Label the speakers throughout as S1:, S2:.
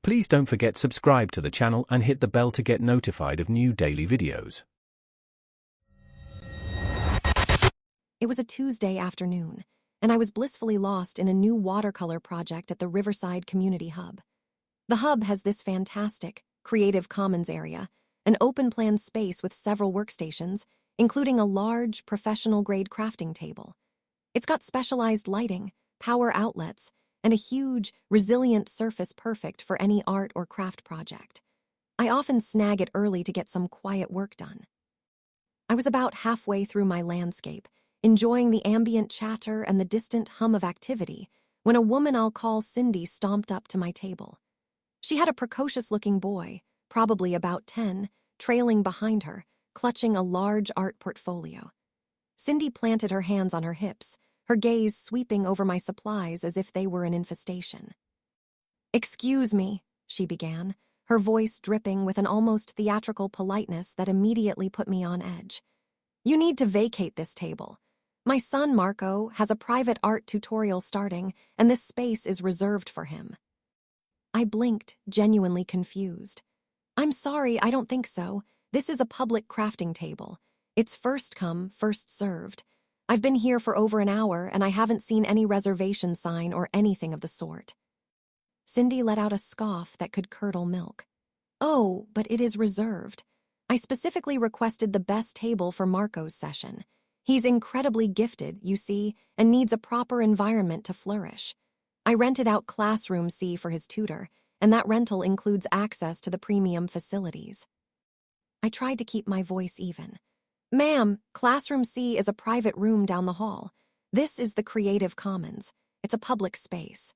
S1: Please don't forget subscribe to the channel and hit the bell to get notified of new daily videos.
S2: It was a Tuesday afternoon, and I was blissfully lost in a new watercolor project at the Riverside Community Hub. The hub has this fantastic, Creative Commons area, an open-plan space with several workstations, including a large, professional-grade crafting table. It's got specialized lighting, power outlets, and a huge, resilient surface perfect for any art or craft project. I often snag it early to get some quiet work done. I was about halfway through my landscape, enjoying the ambient chatter and the distant hum of activity, when a woman I'll call Cindy stomped up to my table. She had a precocious-looking boy, probably about 10, trailing behind her, clutching a large art portfolio. Cindy planted her hands on her hips, her gaze sweeping over my supplies as if they were an infestation. "Excuse me," she began, her voice dripping with an almost theatrical politeness that immediately put me on edge. "You need to vacate this table. My son, Marco, has a private art tutorial starting, and this space is reserved for him." I blinked, genuinely confused. "I'm sorry, I don't think so. This is a public crafting table. It's first come, first served. I've been here for over an hour, and I haven't seen any reservation sign or anything of the sort." Cindy let out a scoff that could curdle milk. "Oh, but it is reserved. I specifically requested the best table for Marco's session. He's incredibly gifted, you see, and needs a proper environment to flourish. I rented out Classroom C for his tutor, and that rental includes access to the premium facilities." I tried to keep my voice even. "Ma'am, Classroom C is a private room down the hall. This is the Creative Commons. It's a public space.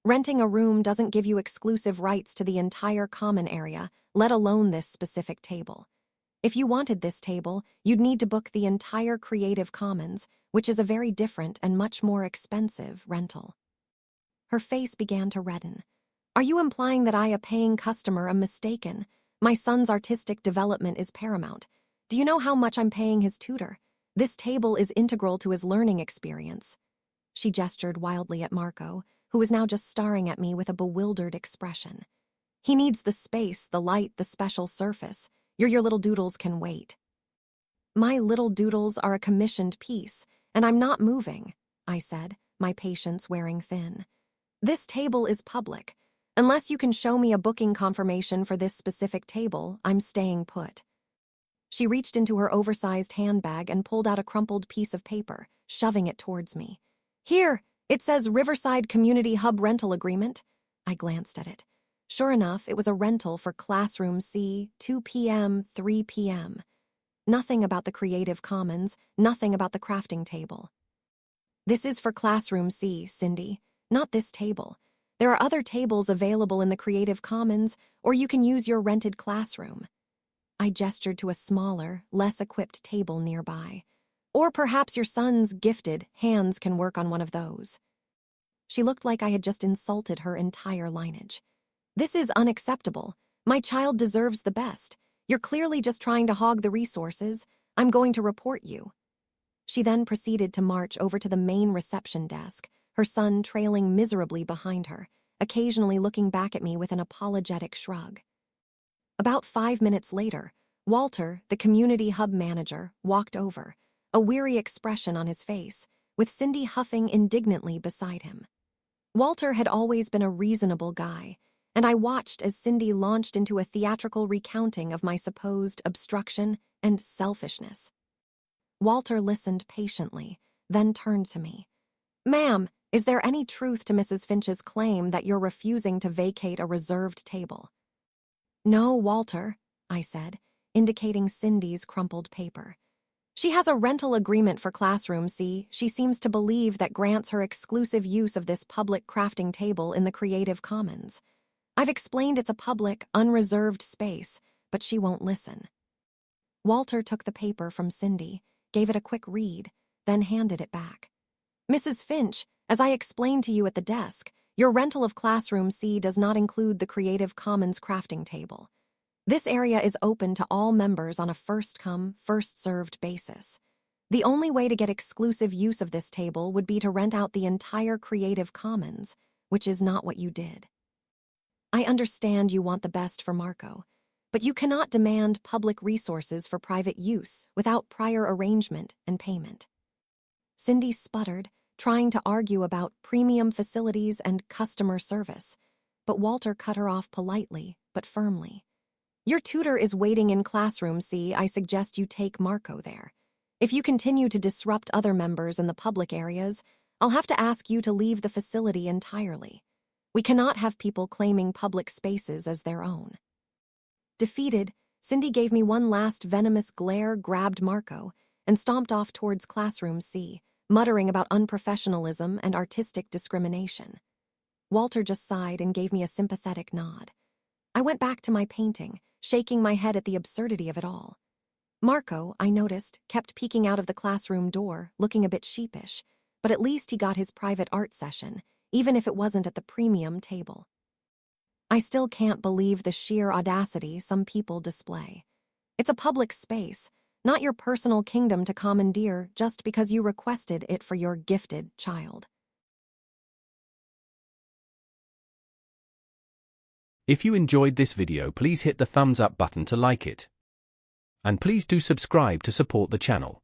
S2: Renting a room doesn't give you exclusive rights to the entire common area, let alone this specific table. If you wanted this table, you'd need to book the entire Creative Commons, which is a very different and much more expensive rental." Her face began to redden. "Are you implying that I, a paying customer, am mistaken? My son's artistic development is paramount. Do you know how much I'm paying his tutor? This table is integral to his learning experience." She gestured wildly at Marco, who was now just staring at me with a bewildered expression. "He needs the space, the light, the special surface. Your little doodles can wait." "My little doodles are a commissioned piece, and I'm not moving," I said, my patience wearing thin. "This table is public. Unless you can show me a booking confirmation for this specific table, I'm staying put." She reached into her oversized handbag and pulled out a crumpled piece of paper, shoving it towards me. "Here, it says Riverside Community Hub Rental Agreement." I glanced at it. Sure enough, it was a rental for Classroom C, 2 p.m., 3 p.m. Nothing about the Creative Commons, nothing about the crafting table. "This is for Classroom C, Cindy, not this table. There are other tables available in the Creative Commons, or you can use your rented classroom." I gestured to a smaller, less equipped table nearby. "Or perhaps your son's gifted hands can work on one of those." She looked like I had just insulted her entire lineage. "This is unacceptable. My child deserves the best. You're clearly just trying to hog the resources. I'm going to report you." She then proceeded to march over to the main reception desk, her son trailing miserably behind her, occasionally looking back at me with an apologetic shrug. About 5 minutes later, Walter, the community hub manager, walked over, a weary expression on his face, with Cindy huffing indignantly beside him. Walter had always been a reasonable guy, and I watched as Cindy launched into a theatrical recounting of my supposed obstruction and selfishness. Walter listened patiently, then turned to me. "Ma'am, is there any truth to Mrs. Finch's claim that you're refusing to vacate a reserved table?" "No, Walter," I said, indicating Cindy's crumpled paper. "She has a rental agreement for Classroom C. She seems to believe that grants her exclusive use of this public crafting table in the Creative Commons. I've explained it's a public, unreserved space, but she won't listen." Walter took the paper from Cindy, gave it a quick read, then handed it back. "Mrs. Finch, as I explained to you at the desk, your rental of Classroom C does not include the Creative Commons crafting table. This area is open to all members on a first-come, first-served basis. The only way to get exclusive use of this table would be to rent out the entire Creative Commons, which is not what you did." I understand you want the best for Marco, but you cannot demand public resources for private use without prior arrangement and payment. Cindy sputtered, trying to argue about premium facilities and customer service, but Walter cut her off politely but firmly. Your tutor is waiting in classroom C. I suggest you take Marco there. If you continue to disrupt other members in the public areas, I'll have to ask you to leave the facility entirely. We cannot have people claiming public spaces as their own. Defeated, Cindy gave me one last venomous glare, grabbed Marco, and stomped off towards classroom C, muttering about unprofessionalism and artistic discrimination. Walter just sighed and gave me a sympathetic nod. I went back to my painting, shaking my head at the absurdity of it all. Marco, I noticed, kept peeking out of the classroom door, looking a bit sheepish, but at least he got his private art session, even if it wasn't at the premium table. I still can't believe the sheer audacity some people display. It's a public space, not your personal kingdom to commandeer just because you requested it for your gifted child.
S1: If you enjoyed this video, please hit the thumbs up button to like it. And please do subscribe to support the channel.